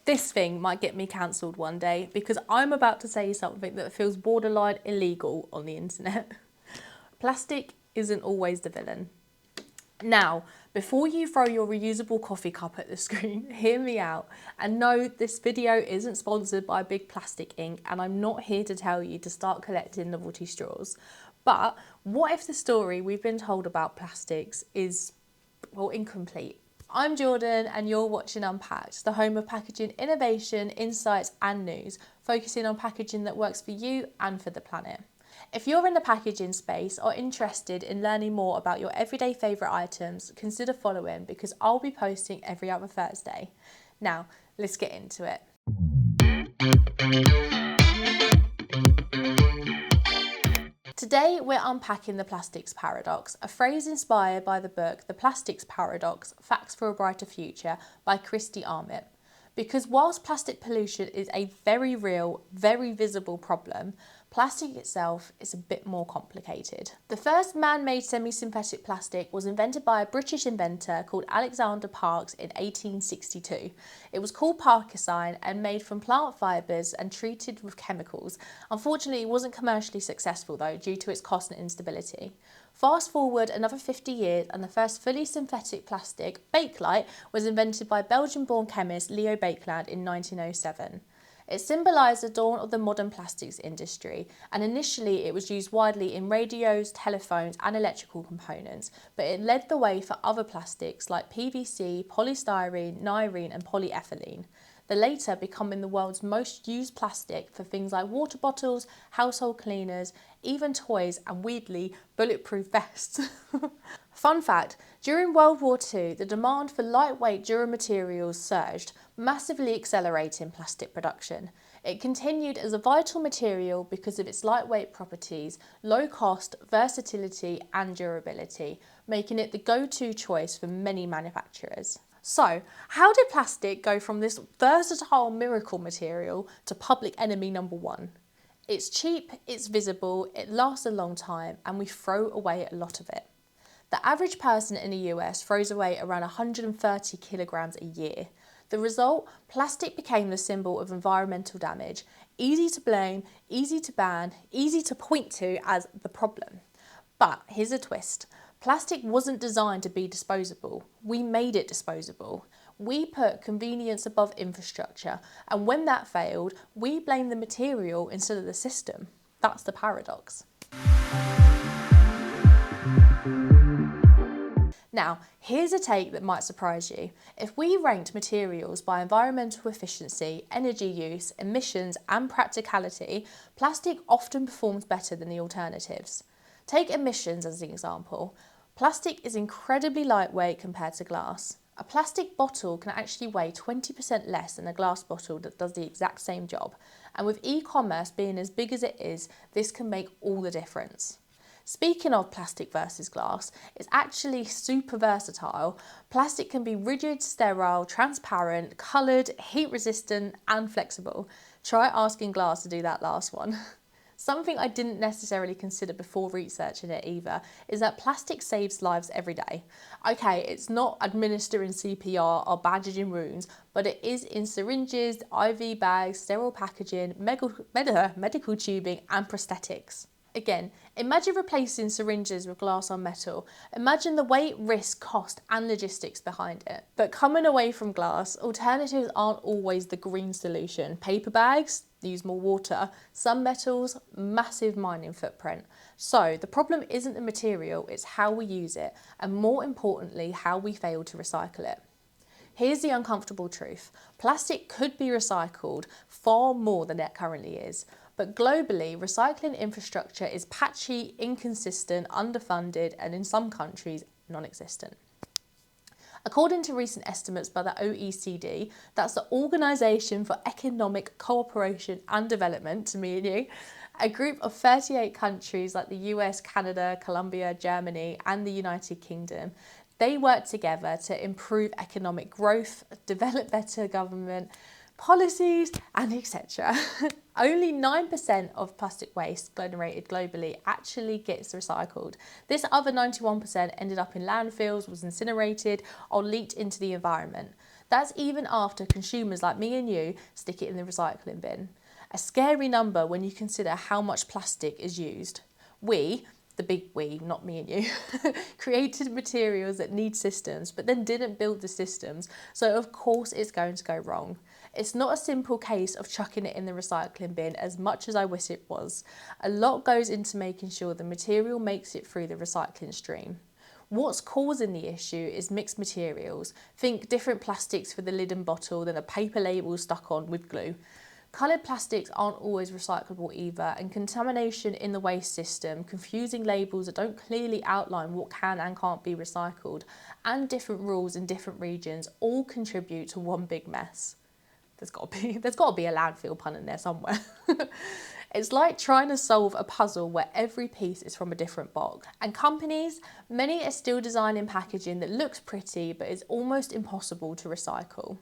This thing might get me cancelled one day because I'm about to say something that feels borderline illegal on the internet. Plastic isn't always the villain. Now, before you throw your reusable coffee cup at the screen, hear me out. And no, this video isn't sponsored by Big Plastic Inc. and I'm not here to tell you to start collecting novelty straws. But what if the story we've been told about plastics is, well, incomplete? I'm Jordan and you're watching Unpacked, the home of packaging innovation, insights and news, focusing on packaging that works for you and for the planet. If you're in the packaging space or interested in learning more about your everyday favourite items, consider following because I'll be posting every other Thursday. Now, let's get into it. Today we're unpacking the plastics paradox, a phrase inspired by the book The Plastics Paradox, Facts for a Brighter Future by DeArmitt. Because whilst plastic pollution is a very real, very visible problem, plastic itself is a bit more complicated. The first man-made semi-synthetic plastic was invented by a British inventor called Alexander Parkes in 1862. It was called Parkesine and made from plant fibres and treated with chemicals. Unfortunately, it wasn't commercially successful though due to its cost and instability. Fast forward another 50 years and the first fully synthetic plastic, Bakelite, was invented by Belgian-born chemist Leo Baekeland in 1907. It symbolised the dawn of the modern plastics industry, and initially it was used widely in radios, telephones and electrical components, but it led the way for other plastics like PVC, polystyrene, nyrene and polyethylene, the later becoming the world's most used plastic for things like water bottles, household cleaners, even toys and weirdly, bulletproof vests. Fun fact, during World War II, the demand for lightweight durable materials surged, massively accelerating plastic production. It continued as a vital material because of its lightweight properties, low cost, versatility and durability, making it the go-to choice for many manufacturers. So, how did plastic go from this versatile miracle material to public enemy number one? It's cheap, it's visible, it lasts a long time, and we throw away a lot of it. The average person in the US throws away around 130 kilograms a year. The result? Plastic became the symbol of environmental damage, easy to blame, easy to ban, easy to point to as the problem. But here's a twist. Plastic wasn't designed to be disposable. We made it disposable. We put convenience above infrastructure, and when that failed, we blame the material instead of the system. That's the paradox. Now, here's a take that might surprise you. If we ranked materials by environmental efficiency, energy use, emissions, and practicality, plastic often performs better than the alternatives. Take emissions as an example. Plastic is incredibly lightweight compared to glass. A plastic bottle can actually weigh 20% less than a glass bottle that does the exact same job. And with e-commerce being as big as it is, this can make all the difference. Speaking of plastic versus glass, it's actually super versatile. Plastic can be rigid, sterile, transparent, coloured, heat resistant and flexible. Try asking glass to do that last one. Something I didn't necessarily consider before researching it either is that plastic saves lives every day. Okay, it's not administering CPR or bandaging wounds, but it is in syringes, IV bags, sterile packaging, medical tubing and prosthetics. Again, imagine replacing syringes with glass or metal. Imagine the weight, risk, cost and logistics behind it. But coming away from glass, alternatives aren't always the green solution. Paper bags use more water. Some metals, massive mining footprint. So the problem isn't the material, it's how we use it, and more importantly, how we fail to recycle it. Here's the uncomfortable truth. Plastic could be recycled far more than it currently is. But globally, recycling infrastructure is patchy, inconsistent, underfunded, and in some countries, non-existent. According to recent estimates by the OECD, that's the Organisation for Economic Cooperation and Development, to me and you, a group of 38 countries like the US, Canada, Colombia, Germany, and the United Kingdom, they work together to improve economic growth, develop better government policies, and etc. Only 9% of plastic waste generated globally actually gets recycled. This other 91% ended up in landfills, was incinerated, or leaked into the environment. That's even after consumers like me and you stick it in the recycling bin. A scary number when you consider how much plastic is used. We, the big we, not me and you, created materials that need systems but then didn't build the systems, so of course it's going to go wrong. It's not a simple case of chucking it in the recycling bin as much as I wish it was. A lot goes into making sure the material makes it through the recycling stream. What's causing the issue is mixed materials. Think different plastics for the lid and bottle than a paper label stuck on with glue. Coloured plastics aren't always recyclable either, and contamination in the waste system, confusing labels that don't clearly outline what can and can't be recycled, and different rules in different regions all contribute to one big mess. There's got to be a landfill pun in there somewhere. It's like trying to solve a puzzle where every piece is from a different box. And companies, many are still designing packaging that looks pretty but is almost impossible to recycle.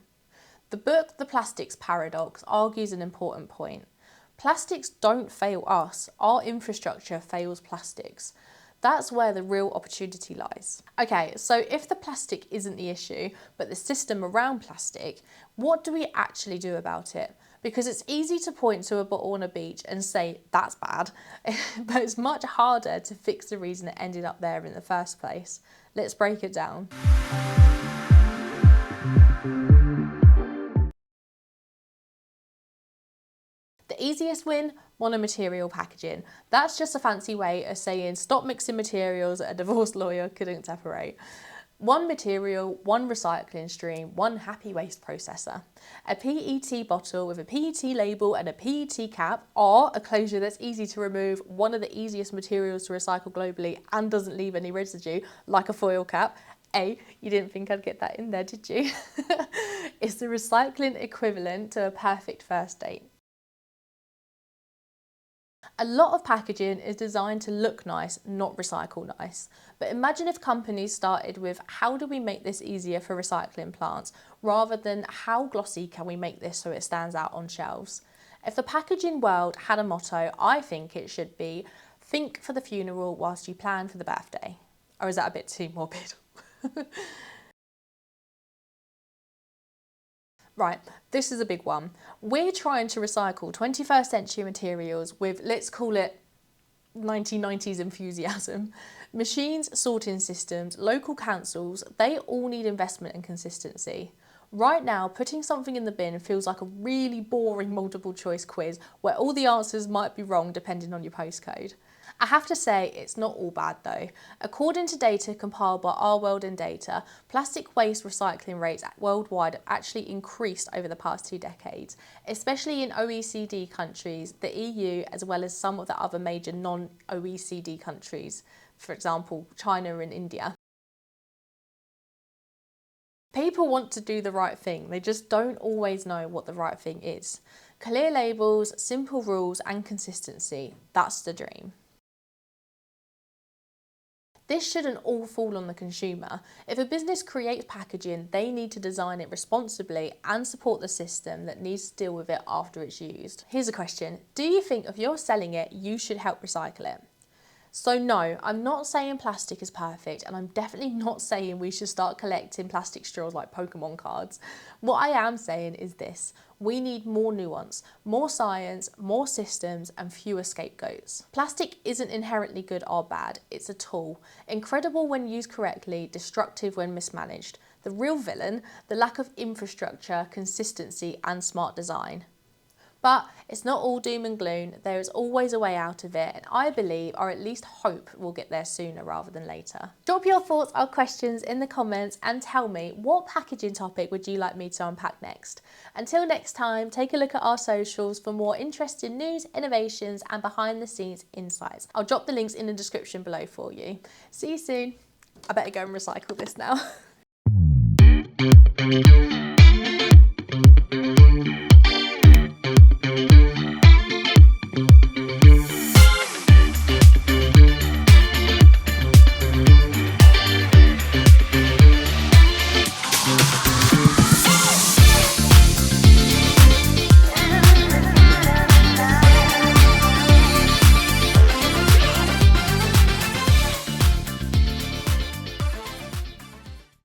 The book The Plastics Paradox argues an important point. Plastics don't fail us, our infrastructure fails plastics. That's where the real opportunity lies. Okay, so if the plastic isn't the issue, but the system around plastic, what do we actually do about it? Because it's easy to point to a bottle on a beach and say, that's bad, but it's much harder to fix the reason it ended up there in the first place. Let's break it down. The easiest win, monomaterial packaging. That's just a fancy way of saying stop mixing materials that a divorced lawyer couldn't separate. One material, one recycling stream, one happy waste processor. A PET bottle with a PET label and a PET cap, or a closure that's easy to remove, one of the easiest materials to recycle globally and doesn't leave any residue, like a foil cap. You didn't think I'd get that in there, did you? It's the recycling equivalent to a perfect first date. A lot of packaging is designed to look nice, not recycle nice. But imagine if companies started with how do we make this easier for recycling plants, rather than how glossy can we make this so it stands out on shelves. If the packaging world had a motto, I think it should be, think for the funeral whilst you plan for the birthday. Or is that a bit too morbid? Right, this is a big one. We're trying to recycle 21st century materials with, let's call it, 1990s enthusiasm. Machines, sorting systems, local councils, they all need investment and consistency. Right now, putting something in the bin feels like a really boring multiple choice quiz where all the answers might be wrong depending on your postcode. I have to say, it's not all bad though. According to data compiled by Our World in Data, plastic waste recycling rates worldwide have actually increased over the past 2 decades, especially in OECD countries, the EU, as well as some of the other major non-OECD countries, for example, China and India. People want to do the right thing, they just don't always know what the right thing is. Clear labels, simple rules and consistency, that's the dream. This shouldn't all fall on the consumer. If a business creates packaging, they need to design it responsibly and support the system that needs to deal with it after it's used. Here's a question. Do you think if you're selling it, you should help recycle it? So no, I'm not saying plastic is perfect, and I'm definitely not saying we should start collecting plastic straws like Pokemon cards. What I am saying is this: we need more nuance, more science, more systems, and fewer scapegoats. Plastic isn't inherently good or bad, it's a tool. Incredible when used correctly, destructive when mismanaged. The real villain, the lack of infrastructure, consistency, and smart design. But it's not all doom and gloom, there is always a way out of it, and I believe, or at least hope, we'll get there sooner rather than later. Drop your thoughts or questions in the comments and tell me, what packaging topic would you like me to unpack next? Until next time, take a look at our socials for more interesting news, innovations and behind the scenes insights. I'll drop the links in the description below for you. See you soon. I better go and recycle this now.